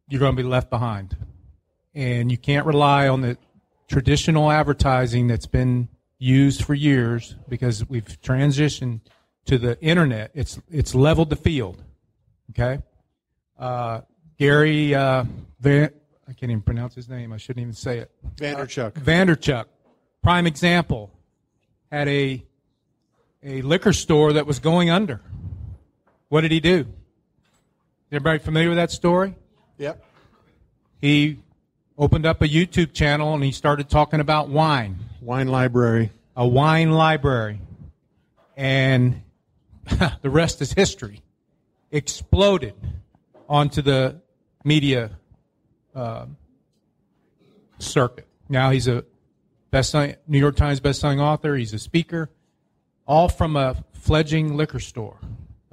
you're going to be left behind. And you can't rely on the traditional advertising that's been used for years because we've transitioned to the internet. It's leveled the field. Okay? Gary I can't even pronounce his name. I shouldn't even say it. Vanderchuck. Prime example. Had a liquor store that was going under. What did he do? Everybody familiar with that story? Yep. He opened up a YouTube channel and he started talking about wine. Wine library. A wine library. And the rest is history. Exploded onto the media circuit. Now he's a New York Times bestselling author. He's a speaker, all from a fledgling liquor store.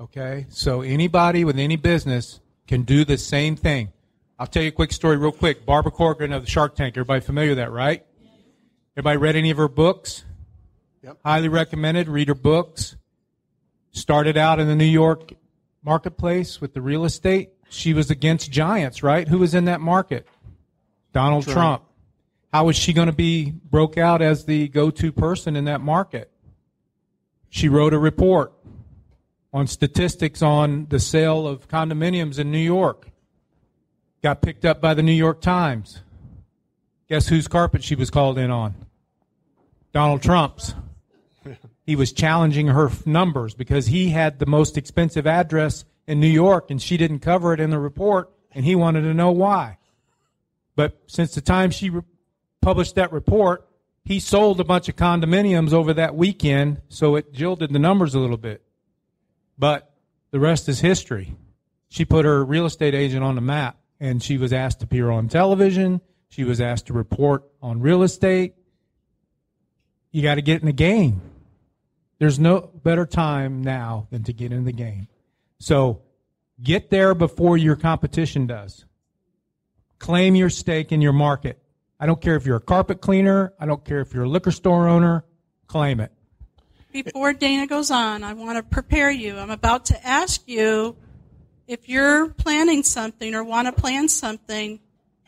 Okay, so anybody with any business can do the same thing. I'll tell you a quick story real quick. Barbara Corcoran of the Shark Tank. Everybody familiar with that, right? Everybody read any of her books? Yep. Highly recommended. Read her books. Started out in the New York marketplace with the real estate. She was against giants, right? Who was in that market? Donald Trump. How was she going to be broke out as the go-to person in that market? She wrote a report on statistics on the sale of condominiums in New York. Got picked up by the New York Times. Guess whose carpet she was called in on? Donald Trump's. He was challenging her numbers because he had the most expensive address in New York, and she didn't cover it in the report, and he wanted to know why. But since the time she published that report, he sold a bunch of condominiums over that weekend, so it jilted the numbers a little bit. But the rest is history. She put her real estate agent on the map, and she was asked to appear on television. She was asked to report on real estate. You got to get in the game. There's no better time now than to get in the game. So get there before your competition does. Claim your stake in your market. I don't care if you're a carpet cleaner. I don't care if you're a liquor store owner. Claim it. Before Dayna goes on, I want to prepare you. I'm about to ask you if you're planning something or want to plan something.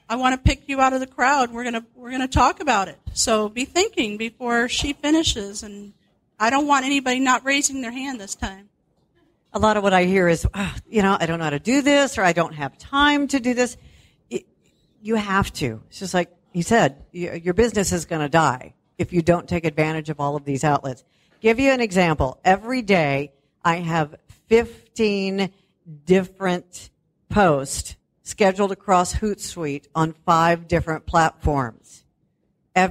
I want to pick you out of the crowd. We're gonna talk about it. So be thinking before she finishes, and I don't want anybody not raising their hand this time. A lot of what I hear is, I don't know how to do this, or I don't have time to do this. You have to. It's just like he said, your business is going to die if you don't take advantage of all of these outlets. Give you an example. Every day I have 15 different posts scheduled across Hootsuite on 5 different platforms. I'm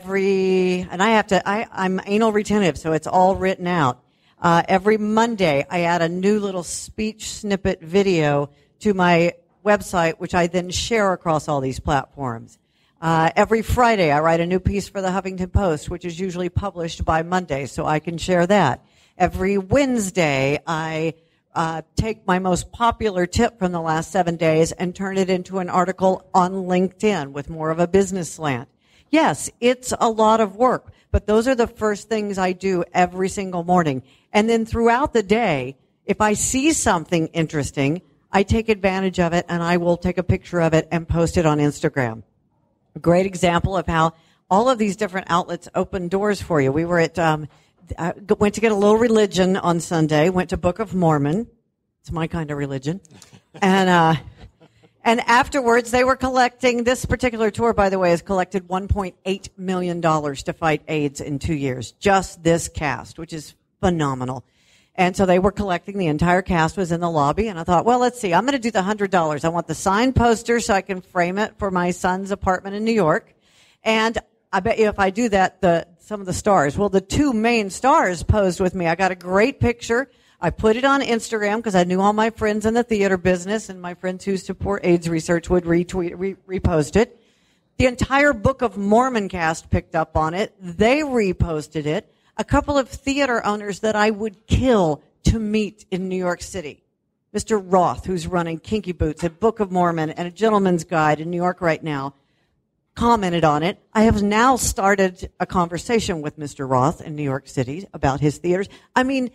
anal retentive, so it's all written out. Every Monday, I add a new little speech snippet video to my website, which I then share across all these platforms. Every Friday, I write a new piece for the Huffington Post, which is usually published by Monday, so I can share that. Every Wednesday, I take my most popular tip from the last 7 days and turn it into an article on LinkedIn with more of a business slant. Yes, it's a lot of work, but those are the first things I do every single morning. And then throughout the day, if I see something interesting, I take advantage of it and I will take a picture of it and post it on Instagram. A great example of how all of these different outlets open doors for you. We were at, I went to get a little religion on Sunday, went to Book of Mormon. It's my kind of religion. And afterwards, they were collecting, this particular tour, by the way, has collected $1.8 million to fight AIDS in 2 years. Just this cast, which is phenomenal. And so they were collecting, the entire cast was in the lobby, and I thought, well, let's see, I'm going to do the $100. I want the signed poster so I can frame it for my son's apartment in New York. And I bet you if I do that, some of the stars, well, the two main stars posed with me. I got a great picture. I put it on Instagram because I knew all my friends in the theater business and my friends who support AIDS research would repost it. The entire Book of Mormon cast picked up on it. They reposted it. A couple of theater owners that I would kill to meet in New York City. Mr. Roth, who's running Kinky Boots at Book of Mormon and a Gentleman's Guide in New York right now, commented on it. I have now started a conversation with Mr. Roth in New York City about his theaters. I mean,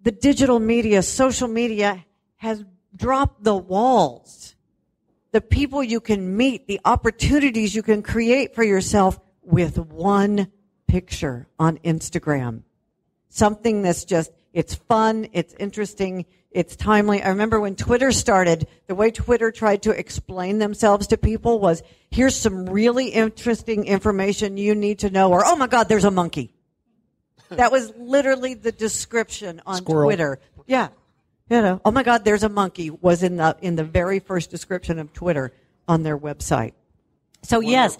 the digital media, social media has dropped the walls. The people you can meet, the opportunities you can create for yourself with one picture on Instagram. Something that's just, it's fun, it's interesting, it's timely. I remember when Twitter started, the way Twitter tried to explain themselves to people was, here's some really interesting information you need to know, or, oh my God, there's a monkey. That was literally the description on Squirrel. Twitter. Yeah. You know, oh my God, there's a monkey was in the very first description of Twitter on their website. So yes,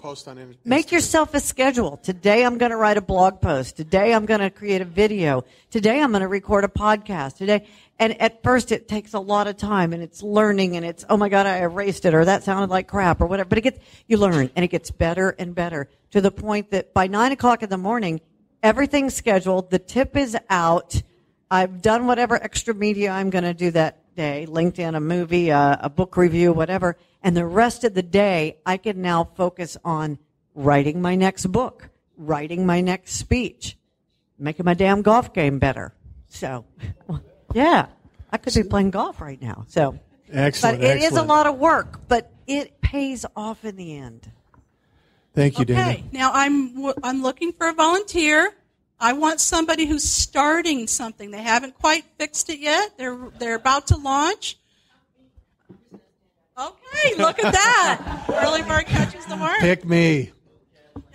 make yourself a schedule. Today I'm going to write a blog post. Today I'm going to create a video. Today I'm going to record a podcast. Today, and at first it takes a lot of time and it's learning and it's, oh my God, I erased it or that sounded like crap or whatever. But you learn and it gets better and better to the point that by 9 o'clock in the morning, everything's scheduled. The tip is out. I've done whatever extra media I'm going to do that day, LinkedIn, a movie, a book review, whatever. And the rest of the day, I can now focus on writing my next book, writing my next speech, making my damn golf game better. So, yeah, I could be playing golf right now. So, excellent. But it is a lot of work, but it pays off in the end. Thank you, Dayna. Okay, now I'm looking for a volunteer. I want somebody who's starting something. They haven't quite fixed it yet. They're about to launch. Okay, look at that. Early bird catches the worm. Pick me.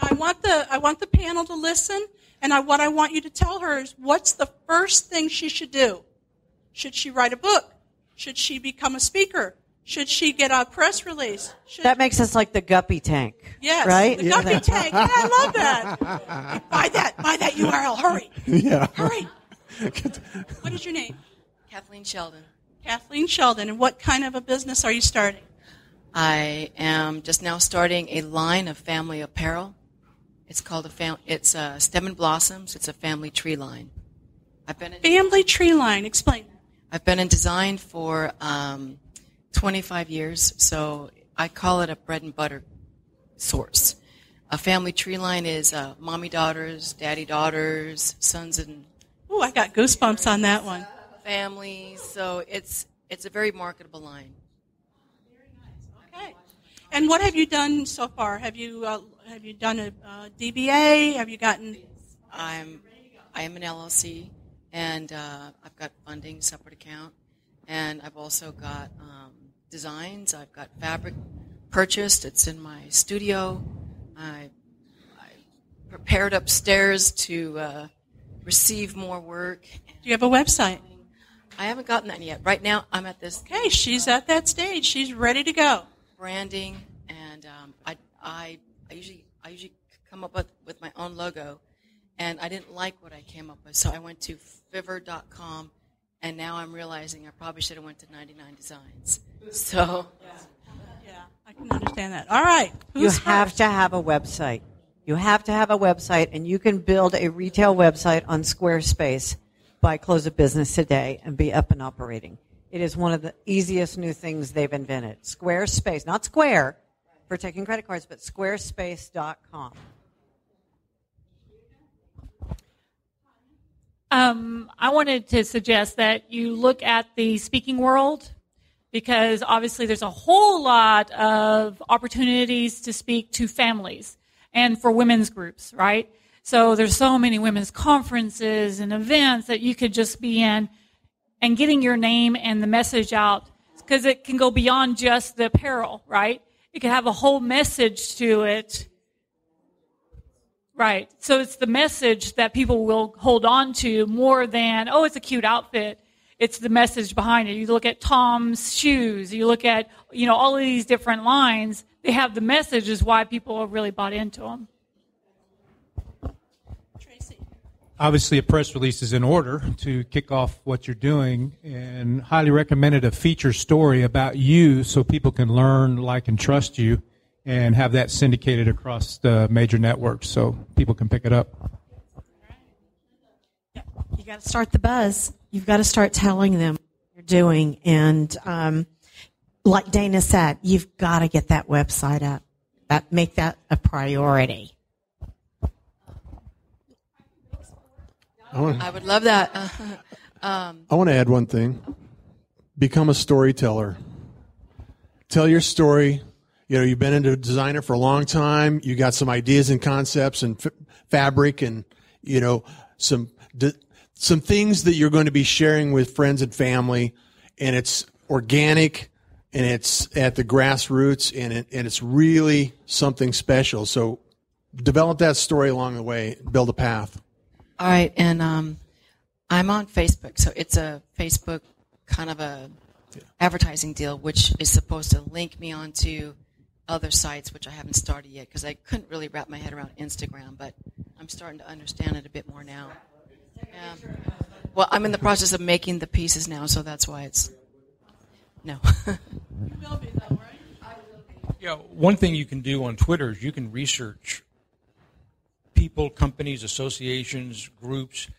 I want the panel to listen, and what I want you to tell her is what's the first thing she should do. Should she write a book? Should she become a speaker? Should she get a press release? That makes us like the Guppy Tank. Yes, right? The Guppy Tank. Yeah, I love that. Buy that URL. Hurry. Yeah. Hurry. What is your name? Kathleen Sheldon. Kathleen Sheldon. And what kind of a business are you starting? I am just now starting a line of family apparel. It's called it's Stem and Blossoms. It's a family tree line. Family tree line. Explain. I've been in design for 25 years, so I call it a bread and butter source. A family tree line is mommy daughters, daddy daughters, sons and Ooh, I got goosebumps on that one. families. So it's a very marketable line. Okay. And what have you done so far? Have you done a DBA? Have you gotten? I am an LLC, and I've got funding, separate account, and I've also got designs. I've got fabric purchased. It's in my studio. I prepared upstairs to receive more work. Do you have a website? I haven't gotten that yet. Right now, I'm at this. Okay, she's at that stage. She's ready to go. Branding, and I usually come up with my own logo, and I didn't like what I came up with, so I went to fiverr.com, and now I'm realizing I probably should have went to 99 Designs. So, yeah, I can understand that. All right, You have to have a website. You have to have a website, and you can build a retail website on Squarespace by close of business today and be up and operating. It is one of the easiest new things they've invented. Squarespace, not Square, for taking credit cards, but squarespace.com. I wanted to suggest that you look at the speaking world, because obviously there's a whole lot of opportunities to speak to families and for women's groups, right? So there's so many women's conferences and events that you could just be in, and getting your name and the message out, because it can go beyond just the apparel, right? It can have a whole message to it. Right. So it's the message that people will hold on to more than, oh, it's a cute outfit. It's the message behind it. You look at Tom's shoes. You look at, all of these different lines. They have the message is why people have really bought into them. Tracy. Obviously, a press release is in order to kick off what you're doing, and highly recommended a feature story about you so people can learn, like, and trust you, and have that syndicated across the major networks so people can pick it up. You got to start the buzz. You've got to start telling them what you're doing. And like Dayna said, you've got to get that website up. Make that a priority. I would love that. I want to add one thing. Become a storyteller. Tell your story. You've been into designer for a long time. You got some ideas and concepts and fabric and, some things that you're going to be sharing with friends and family, and it's organic and it's at the grassroots and it's really something special. So develop that story along the way, build a path. All right, and I'm on Facebook, so it's a Facebook kind of a advertising deal, which is supposed to link me onto other sites, which I haven't started yet because I couldn't really wrap my head around Instagram, but I'm starting to understand it a bit more now. Well, I'm in the process of making the pieces now, so that's why it's no. You will be, though, right? Yeah, one thing you can do on Twitter is you can research people, companies, associations, groups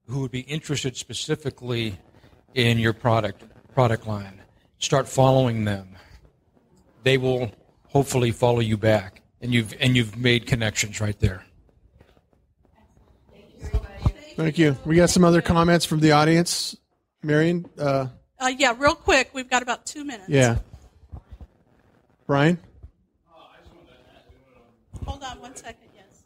who would be interested specifically in your product line. Start following them. They will hopefully follow you back, and you've made connections right there. Thank you. We got some other comments from the audience. Marion? Yeah, real quick. We've got about 2 minutes. Yeah. Brian? Hold on 1 second, yes.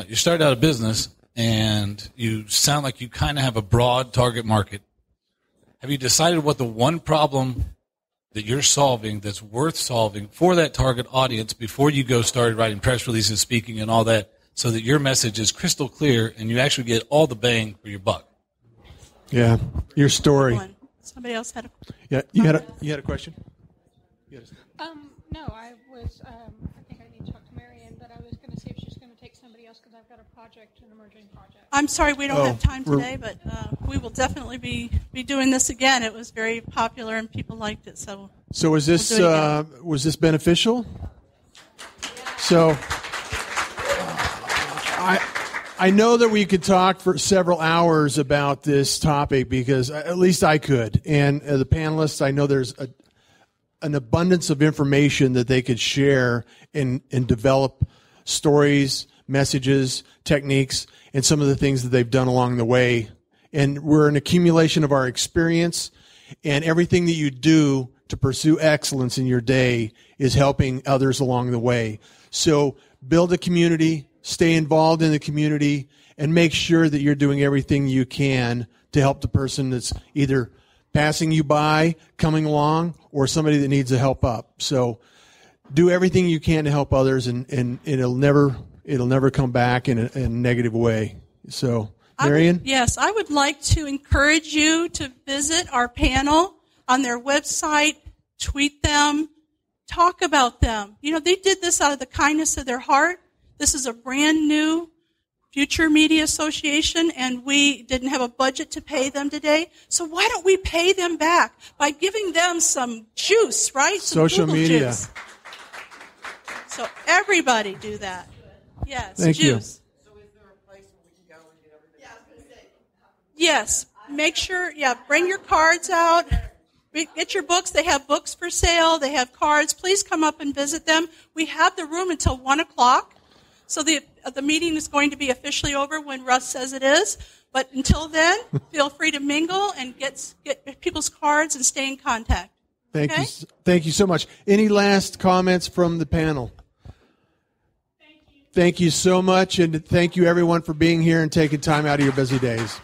You started out a business, and you sound like you kind of have a broad target market. Have you decided what the one problem that you're solving that's worth solving for that target audience before you started writing press releases, speaking, and all that, so that your message is crystal clear and you actually get all the bang for your buck? Yeah, your story. Somebody else had a Yeah, you had a question? No, I was. I think I need to talk to Marion, but I was going to see if she's going to take somebody else because I've got a project, an emerging project. I'm sorry we don't have time today, but we will definitely be doing this again. It was very popular and people liked it. So was this beneficial? So I know that we could talk for several hours about this topic because at least I could. And the panelists, I know there's an abundance of information that they could share and develop stories, messages, techniques, and some of the things that they've done along the way. And we're an accumulation of our experience, and everything that you do to pursue excellence in your day is helping others along the way. So build a community, stay involved in the community, and make sure that you're doing everything you can to help the person that's either passing you by, coming along, or somebody that needs a help up. So do everything you can to help others, and it'll never come back in a negative way. So, Marion? I would like to encourage you to visit our panel on their website, tweet them, talk about them. They did this out of the kindness of their heart. This is a brand new Future Media Association, and we didn't have a budget to pay them today. So why don't we pay them back by giving them some juice, right? Some social Google media. Juice. So everybody do that. Yes, Thank juice. you. So is there a place where we can go and get everything? Yes. Make sure, bring your cards out. Get your books. They have books for sale. They have cards. Please come up and visit them. We have the room until 1 o'clock. So the meeting is going to be officially over when Russ says it is. But until then, feel free to mingle and get people's cards and stay in contact. Thank you so much. Any last comments from the panel? Thank you so much, and thank you everyone for being here and taking time out of your busy days.